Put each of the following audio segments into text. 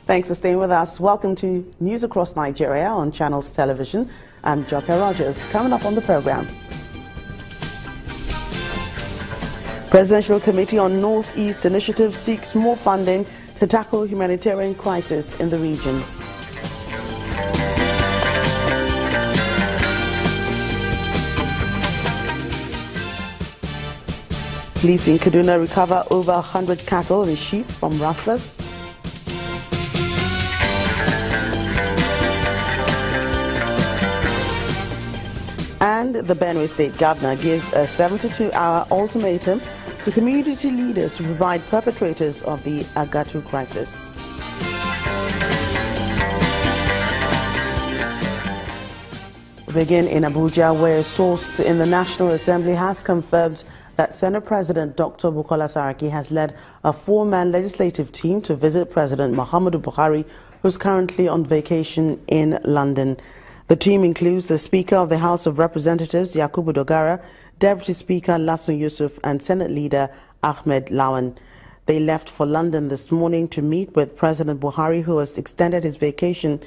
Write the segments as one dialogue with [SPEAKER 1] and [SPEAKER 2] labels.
[SPEAKER 1] Thanks for staying with us. Welcome to News Across Nigeria on Channels Television. I'm Joke Rogers. Coming up on the program, Presidential Committee on Northeast Initiative seeks more funding to tackle humanitarian crisis in the region. Police in Kaduna recover over 100 cattle and sheep from rustlers. And the Benue State Governor gives a 72-hour ultimatum to community leaders to provide perpetrators of the Agatu crisis. We begin in Abuja, where a source in the National Assembly has confirmed that Senate President Dr. Bukola Saraki has led a 4-man legislative team to visit President Muhammadu Buhari, who's currently on vacation in London. The team includes the Speaker of the House of Representatives, Yakubu Dogara, Deputy Speaker Lasun Yusuf, and Senate Leader Ahmed Lawan. They left for London this morning to meet with President Buhari, who has extended his vacation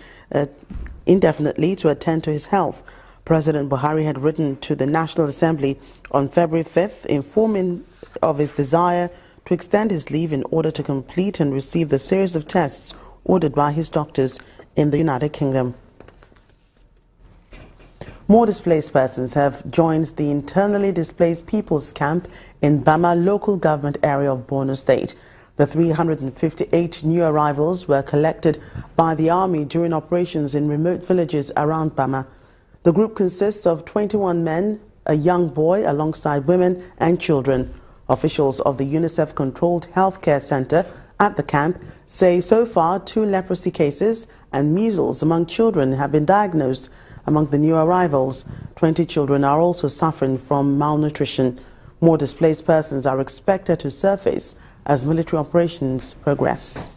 [SPEAKER 1] indefinitely to attend to his health. President Buhari had written to the National Assembly on February 5th, informing of his desire to extend his leave in order to complete and receive the series of tests ordered by his doctors in the United Kingdom. More displaced persons have joined the internally displaced people's camp in Bama local government area of Borno State. The 358 new arrivals were collected by the army during operations in remote villages around Bama. The group consists of 21 men, a young boy, alongside women and children. Officials of the UNICEF-controlled healthcare center at the camp say so far 2 leprosy cases and measles among children have been diagnosed. Among the new arrivals, 20 children are also suffering from malnutrition. More displaced persons are expected to surface as military operations progress.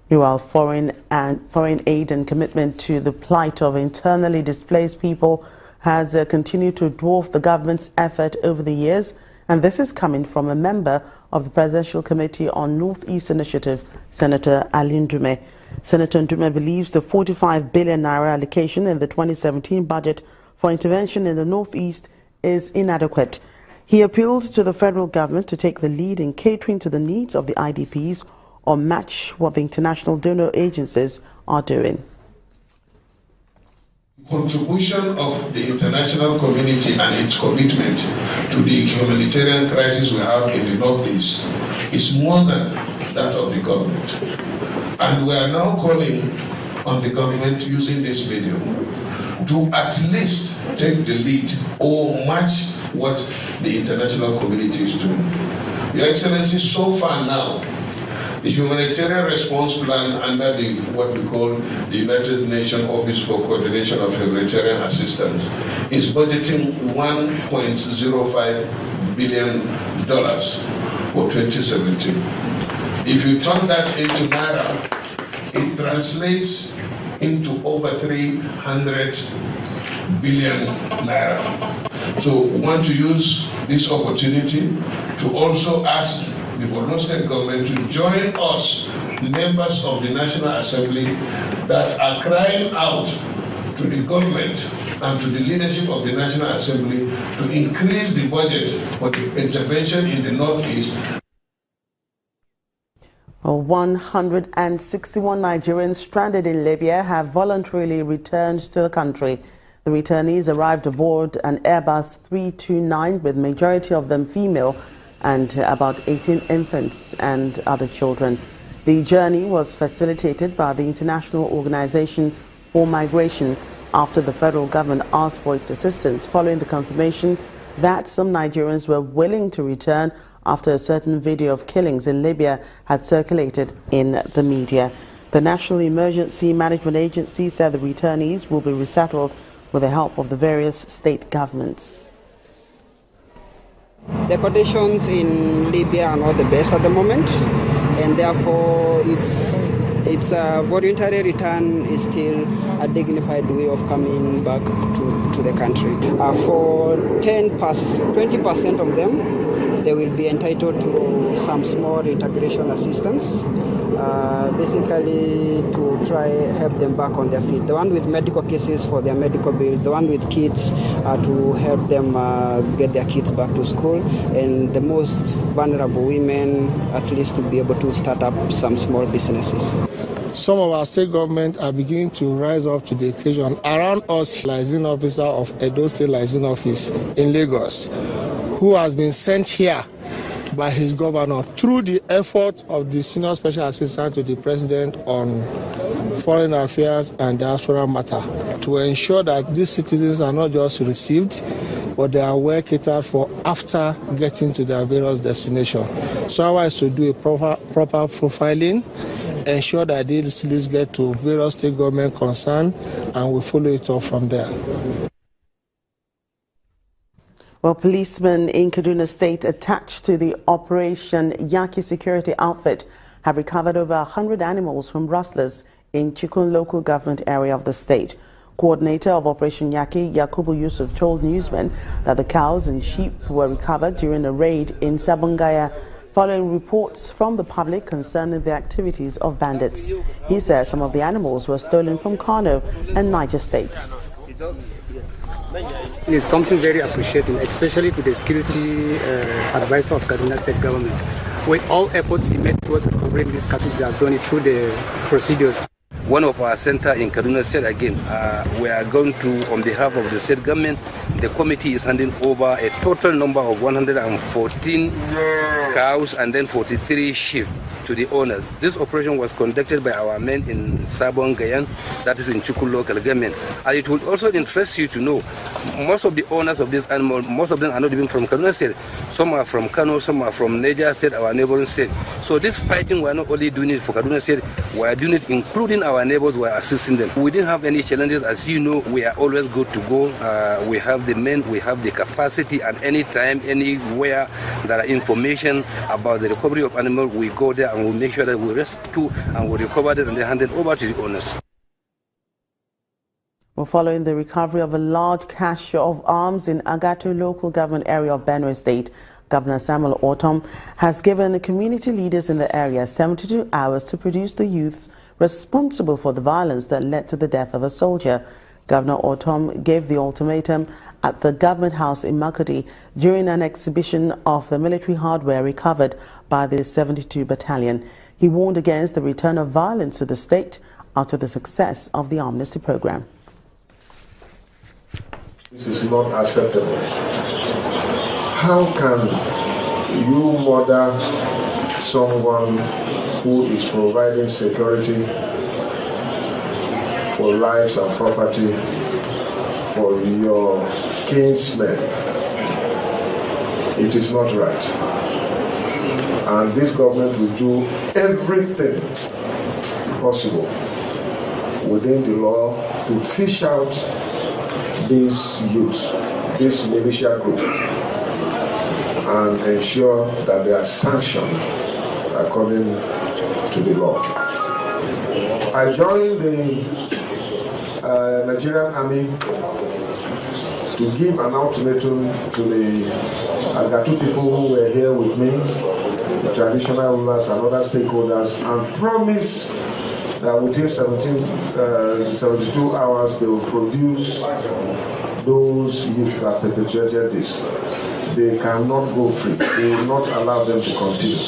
[SPEAKER 1] Meanwhile, foreign aid and commitment to the plight of internally displaced people has continued to dwarf the government's effort over the years, and this is coming from a member of the Presidential Committee on Northeast Initiative, Senator Ali Ndume. Senator Ndume believes the 45 billion naira allocation in the 2017 budget for intervention in the Northeast is inadequate. He appealed to the federal government to take the lead in catering to the needs of the IDPs or match what the international donor agencies are doing.
[SPEAKER 2] Contribution of the international community and its commitment to the humanitarian crisis we have in the Northeast is more than that of the government. And we are now calling on the government using this video to at least take the lead or match what the international community is doing. Your Excellency, so far now, the humanitarian response plan under what we call the United Nations Office for Coordination of Humanitarian Assistance is budgeting $1.05 billion for 2017. If you turn that into naira, it translates into over 300 billion naira. So we want to use this opportunity to also ask the Borno State government to join us, members of the National Assembly, that are crying out to the government and to the leadership of the National Assembly to increase the budget for the intervention in the Northeast.
[SPEAKER 1] 161 Nigerians stranded in Libya have voluntarily returned to the country. The returnees arrived aboard an Airbus 329 with majority of them female and about 18 infants and other children. The journey was facilitated by the International Organization for Migration after the federal government asked for its assistance following the confirmation that some Nigerians were willing to return after a certain video of killings in Libya had circulated in the media. The National Emergency Management Agency said the returnees will be resettled with the help of the various state governments.
[SPEAKER 3] The conditions in Libya are not the best at the moment, and therefore its voluntary return is still a dignified way of coming back to the country. For 20% of them, they will be entitled to some small integration assistance, basically to try help them back on their feet. The one with medical cases for their medical bills, the one with kids to help them get their kids back to school, and the most vulnerable women at least to be able to start up some small businesses.
[SPEAKER 4] Some of our state governments are beginning to rise up to the occasion. Around us, licensing officer of Edo State Licensing Office in Lagos, who has been sent here by his governor through the effort of the Senior Special Assistant to the President on Foreign Affairs and Diaspora Matter to ensure that these citizens are not just received, but they are well catered for after getting to their various destinations. So our is to do a proper profiling, ensure that these lists get to various state government concerned, and we follow it up from there.
[SPEAKER 1] Well, policemen in Kaduna State attached to the Operation Yaki security outfit have recovered over 100 animals from rustlers in Chikun local government area of the state. Coordinator of Operation Yaki, Yakubu Yusuf, told newsmen that the cows and sheep were recovered during a raid in Sabungaya following reports from the public concerning the activities of bandits. He says some of the animals were stolen from Kano and Niger states.
[SPEAKER 5] It is something very appreciating, especially to the security advisor of Kaduna State government, where all efforts made towards recovering these cattle are done through the procedures.
[SPEAKER 6] One of our center in Kaduna State again, we are going to, on behalf of the state government, the committee is handing over a total number of 114 cows and then 43 sheep to the owners. This operation was conducted by our men in Sabon Gayan, that is in Chukwu local government. And it would also interest you to know, most of the owners of this animal, most of them are not even from Kaduna State. Some are from Kano, some are from Niger State, our neighboring state. So this fighting, we are not only doing it for Kaduna State, we are doing it including our neighbors, we are assisting them. We didn't have any challenges. As you know, we are always good to go. We have the men, we have the capacity, and anytime, anywhere there are information about the recovery of animals, we go there and we make sure that we rescue and we recover them and then hand it over to the owners.
[SPEAKER 1] Well, following the recovery of a large cache of arms in Agatu local government area of Benue State, Governor Samuel Ortom has given the community leaders in the area 72 hours to produce the youths responsible for the violence that led to the death of a soldier. Governor Ortom gave the ultimatum at the government house in Makodi during an exhibition of the military hardware recovered by the 72 Battalion. He warned against the return of violence to the state after the success of the amnesty program.
[SPEAKER 7] This is not acceptable. How can you murder someone who is providing security for lives and property for your kinsmen? It is not right. And this government will do everything possible within the law to fish out these youths, this militia group, and ensure that they are sanctioned according to the law. I joined the Nigerian Army to give an ultimatum to the Agatu people who were here with me, the traditional rulers and other stakeholders, and promise that within 72 hours they will produce those youth that perpetrated this. They cannot go free. They will not allow them to continue.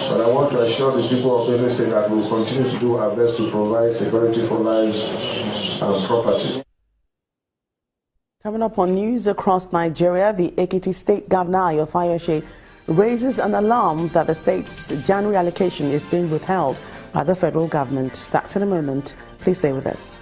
[SPEAKER 7] But I want to assure the people of Benue State that we will continue to do our best to provide security for lives and property.
[SPEAKER 1] Coming up on news across Nigeria, the Ekiti State Governor Ayo Fayose raises an alarm that the state's January allocation is being withheld by the federal government. That's in a moment. Please stay with us.